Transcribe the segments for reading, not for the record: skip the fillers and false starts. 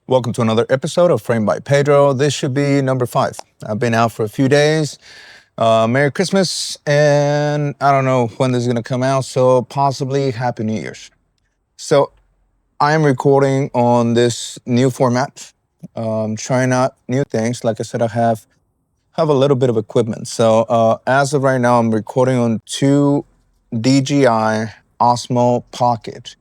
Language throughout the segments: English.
Welcome to another episode of Frame by Pedro. This should be number 5. I've been out for a few days. Merry Christmas, and I don't know when this is going to come out, so possibly Happy New Year's. So I am recording on this new format, trying out new things. Like I said, I have a little bit of equipment. So as of right now, I'm recording on 2 DJI Osmo Pocket.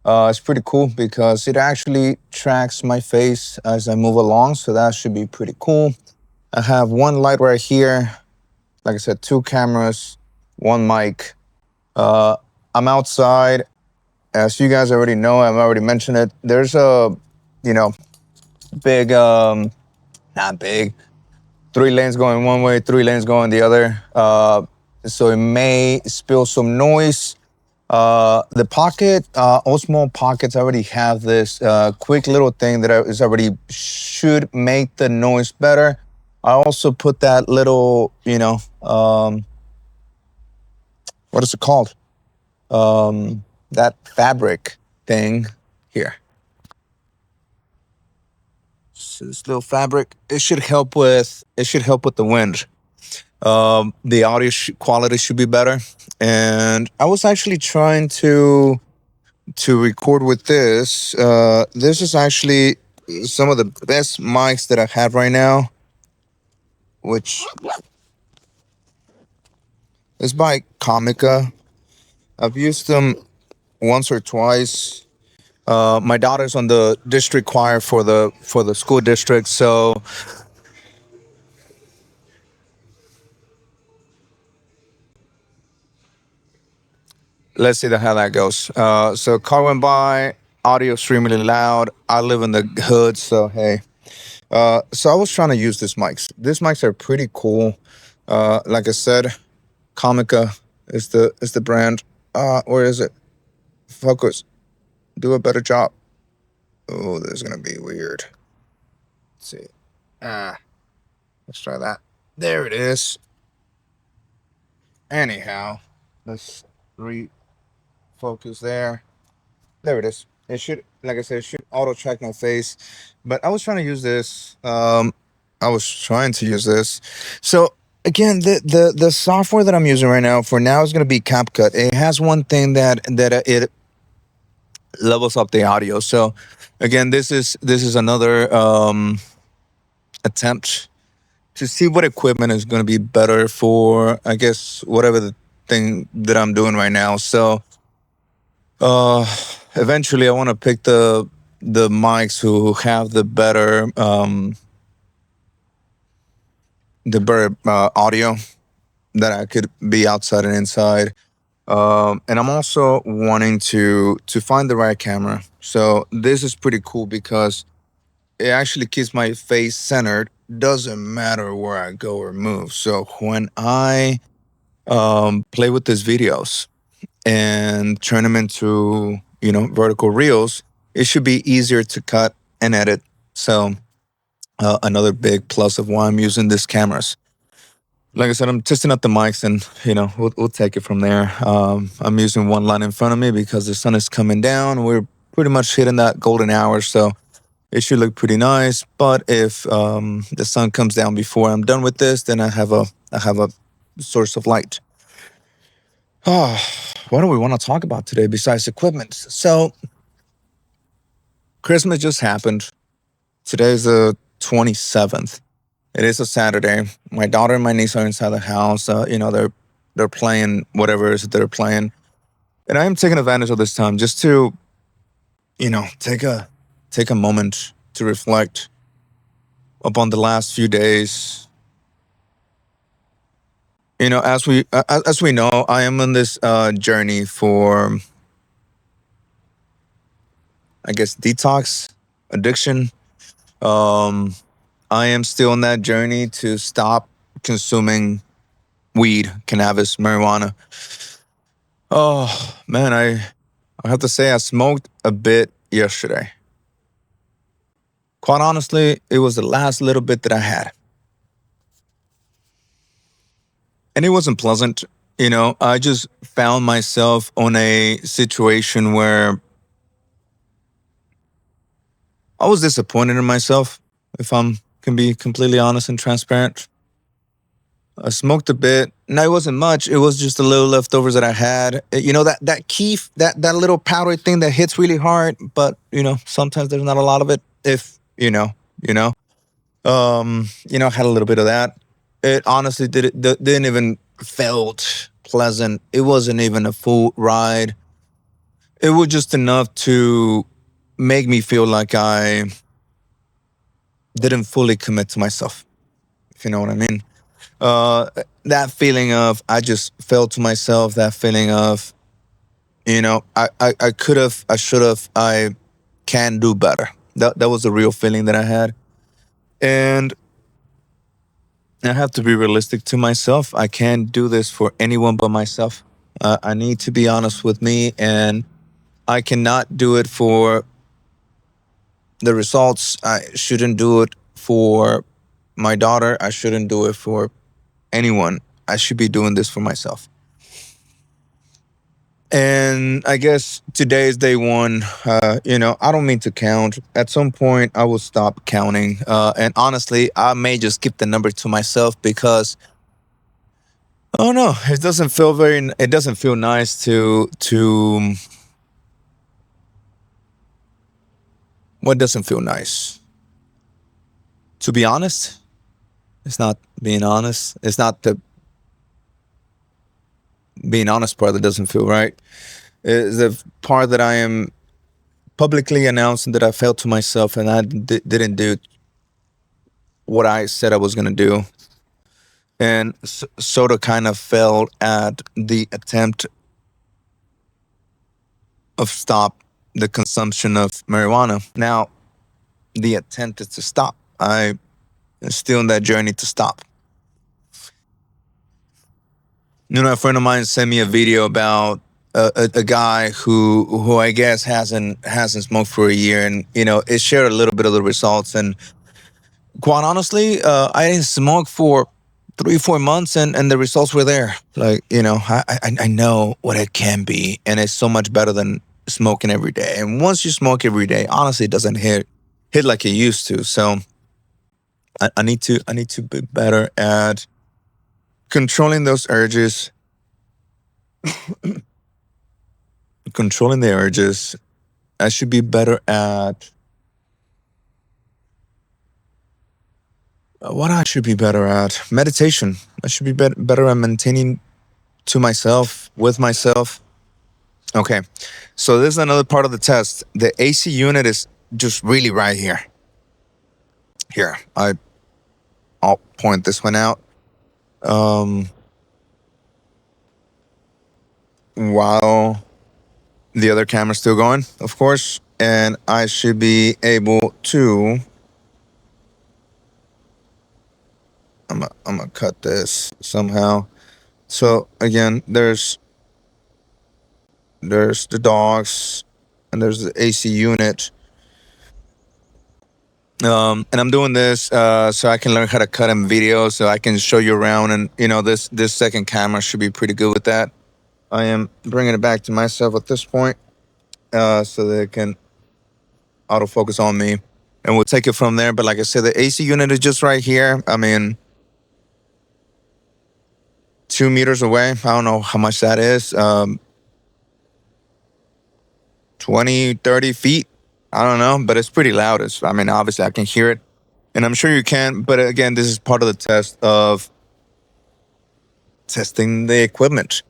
It's pretty cool because it actually tracks my face as I move along, so that should be pretty cool. I have one light right here. Like I said, 2 cameras, 1 mic. I'm outside. As you guys already know, I've already mentioned it. There's a, big, not big, 3 lanes going one way, 3 lanes going the other. So it may spill some noise. The Pocket, Osmo Pockets already have this quick little thing that is already should make the noise better. I also put that little, what is it called? That fabric thing here. So this little fabric, it should help with the wind. The audio quality should be better. And I was actually trying to record with this. This is actually some of the best mics that I have right now, which is by Comica. I've used them once or twice. My daughter's on the district choir for the school district, so let's see how that goes. So car went by, audio extremely loud. I live in the hood, so hey. So I was trying to use these mics. These mics are pretty cool. Like I said, Comica is the brand. Where is it? Focus. Do a better job. Oh, this is gonna be weird. Let's see. Let's try that. There it is. Anyhow, let's refocus there. There it is. It should, like I said, it should auto track my face. But I was trying to use this. So again, the software that I'm using right now for now is going to be CapCut. It has one thing that it levels up the audio. So again, this is another attempt to see what equipment is going to be better for, I guess, whatever the thing that I'm doing right now. So eventually I want to pick the mics who have the better audio that I could be outside and inside. And I'm also wanting to find the right camera. So this is pretty cool because it actually keeps my face centered. Doesn't matter where I go or move. So when I play with these videos and turn them into, vertical reels, it should be easier to cut and edit. So another big plus of why I'm using these cameras. Like I said, I'm testing out the mics, and we'll take it from there. I'm using one line in front of me because the sun is coming down. We're pretty much hitting that golden hour, so it should look pretty nice. But if the sun comes down before I'm done with this, then I have a source of light. What do we want to talk about today besides equipment? So Christmas just happened. Today's the 27th. It is a Saturday. My daughter and my niece are inside the house. They're playing whatever it is that they're playing, and I am taking advantage of this time just to, take a moment to reflect upon the last few days. As we know, I am on this journey for, I guess, detox, addiction. I am still on that journey to stop consuming weed, cannabis, marijuana. Oh man, I have to say I smoked a bit yesterday. Quite honestly, it was the last little bit that I had. And it wasn't pleasant. I just found myself on a situation where I was disappointed in myself, if I'm can be completely honest and transparent. I smoked a bit. No, it wasn't much. It was just a little leftovers that I had. You know that keef, that little powdery thing that hits really hard, but sometimes there's not a lot of it. If you know. I had a little bit of that. It honestly didn't even felt pleasant. It wasn't even a full ride. It was just enough to make me feel like I didn't fully commit to myself, if you know what I mean. Uh, that feeling of I just fell to myself, that feeling of, I could have, I should have, I can do better. That was the real feeling that I had. And I have to be realistic to myself. I can't do this for anyone but myself. I need to be honest with me, and I cannot do it for the results. I shouldn't do it for my daughter. I shouldn't do it for anyone. I should be doing this for myself. And I guess today is day one. I don't mean to count. At some point, I will stop counting. And honestly, I may just keep the number to myself because, oh no, it doesn't feel very. It doesn't feel nice to. What doesn't feel nice? To be honest, it's not being honest. It's not the being honest part that doesn't feel right. It's the part that I am publicly announcing that I failed to myself and I didn't do what I said I was going to do. And sort of kind of failed at the attempt of stop the consumption of marijuana. Now, the attempt is to stop. I am still in that journey to stop. A friend of mine sent me a video about a guy who I guess hasn't smoked for a year, and it shared a little bit of the results. And quite honestly, I didn't smoke for 3-4 months, and the results were there. Like I know what it can be, and it's so much better than smoking every day. And once you smoke every day, honestly, it doesn't hit like it used to. So I need to be better at controlling those urges. Controlling the urges. I should be better at what I should be better at. Meditation. I should be better at maintaining to myself, with myself. Okay, so this is another part of the test. The AC unit is just really right here. Here, I'll point this one out. While the other camera's still going, of course, and I should be able to. I'm gonna cut this somehow. So again, there's the dogs, and there's the AC unit. And I'm doing this so I can learn how to cut in video, so I can show you around. And this second camera should be pretty good with that. I am bringing it back to myself at this point, so that it can autofocus on me, and we'll take it from there. But like I said, the AC unit is just right here. I mean, 2 meters away. I don't know how much that is. 20, 30 feet. I don't know, but it's pretty loud. Obviously I can hear it, and I'm sure you can. But again, this is part of the test of testing the equipment.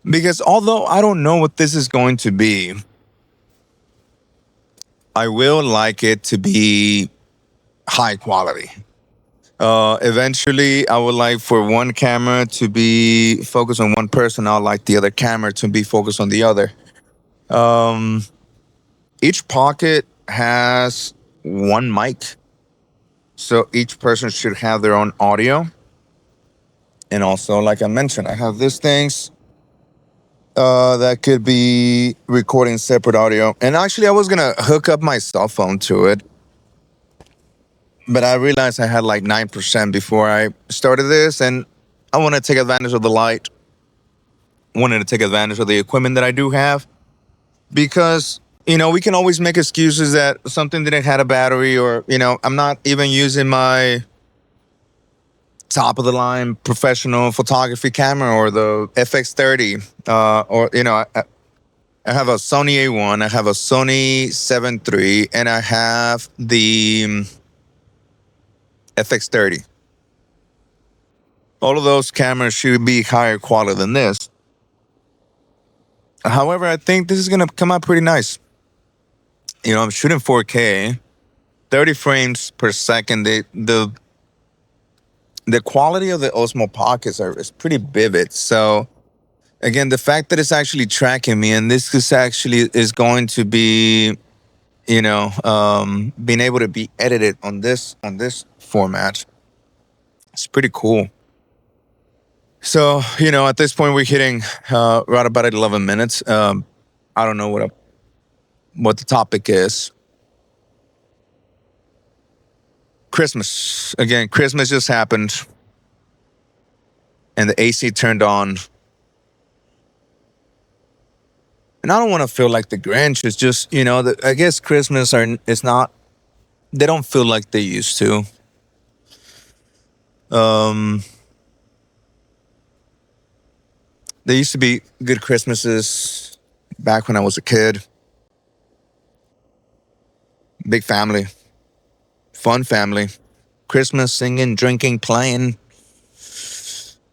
Because although I don't know what this is going to be, I will like it to be high quality. Eventually, I would like for one camera to be focused on one person. I'd like the other camera to be focused on the other. Each pocket has one mic, so each person should have their own audio. And also, like I mentioned, I have these things that could be recording separate audio. And actually, I was gonna hook up my cell phone to it, but I realized I had like 9% before I started this, and I want to take advantage of the light. Wanted to take advantage of the equipment that I do have, because we can always make excuses that something didn't have a battery, or I'm not even using my top of the line professional photography camera or the FX30, or I have a Sony A1, I have a Sony 7 III, and I have the FX30. All of those cameras should be higher quality than this. However, I think this is gonna come out pretty nice. I'm shooting 4K, 30 frames per second. The quality of the Osmo Pockets is pretty vivid. So again, the fact that it's actually tracking me, and this is going to be, being able to be edited on this format, it's pretty cool. So at this point we're hitting right about 11 minutes. I don't know what the topic is. Christmas. Again, Christmas just happened, and the AC turned on. And I don't want to feel like the Grinch. It's just, I guess Christmas it's not, they don't feel like they used to. There used to be good Christmases back when I was a kid. Big family. Fun family. Christmas, singing, drinking, playing.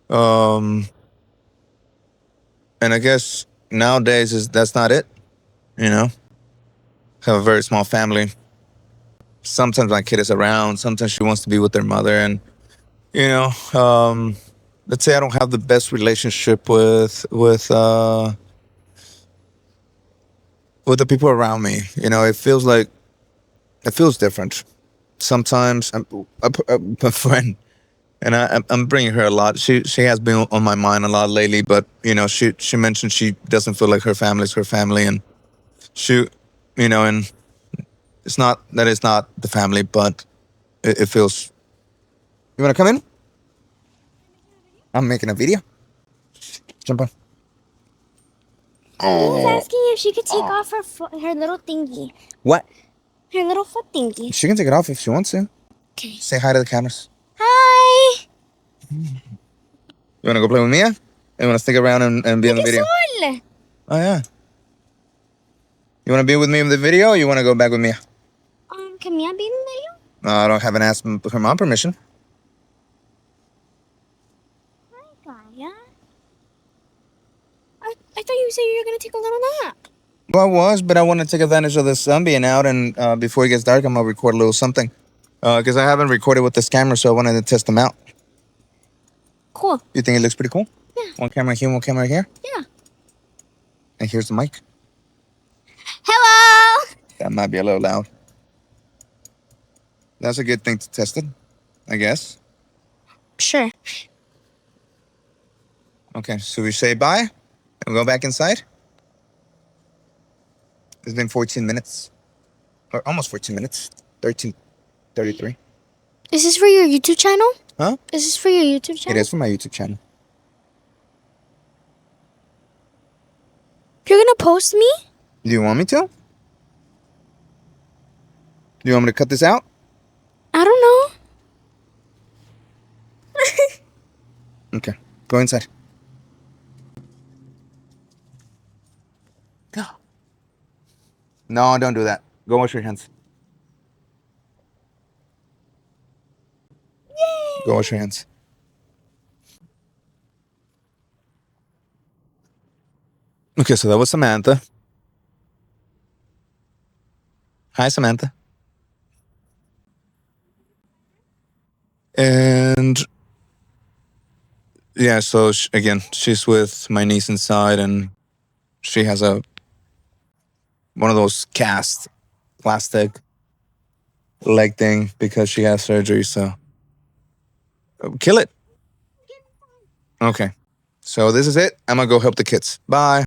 And I guess nowadays that's not it. Have a very small family. Sometimes my kid is around. Sometimes she wants to be with their mother. And, let's say I don't have the best relationship with the people around me. It feels different. Sometimes a friend, and I'm bringing her a lot. She has been on my mind a lot lately. But she mentioned she doesn't feel like her family is her family, and and it's not that it's not the family, but it feels. You want to come in? I'm making a video. Jump on. I was asking if she could take off her little thingy. What? Her little foot thingy. She can take it off if she wants to. Okay. Say hi to the cameras. Hi. You want to go play with Mia? You want to stick around and be in the video? Sol. Oh, yeah. You want to be with me in the video, or you want to go back with Mia? Can Mia be in the video? I haven't asked her mom permission. Hi, Gaia. I thought you said you were going to take a little nap. Well, I was, but I want to take advantage of the sun being out, and before it gets dark, I'm going to record a little something. Because I haven't recorded with this camera, so I wanted to test them out. Cool. You think it looks pretty cool? Yeah. One camera here, one camera here? Yeah. And here's the mic. Hello. That might be a little loud. That's a good thing to test it, I guess. Sure. Okay, so we say bye and go back inside. It's been 14 minutes. Or almost 14 minutes. 13:33. Is this for your YouTube channel? Huh? Is this for your YouTube It channel? is for my YouTube channel. You're going to post me? Do you want me to? Do you want me to cut this out? I don't know. Okay, go inside. Go. No, don't do that. Go wash your hands. Yay. Go wash your hands. Okay, so that was Samantha. Hi, Samantha. And yeah, so again, she's with my niece inside, and she has one of those cast plastic leg thing because she has surgery. So kill it. Okay, so this is it. I'm gonna go help the kids. Bye.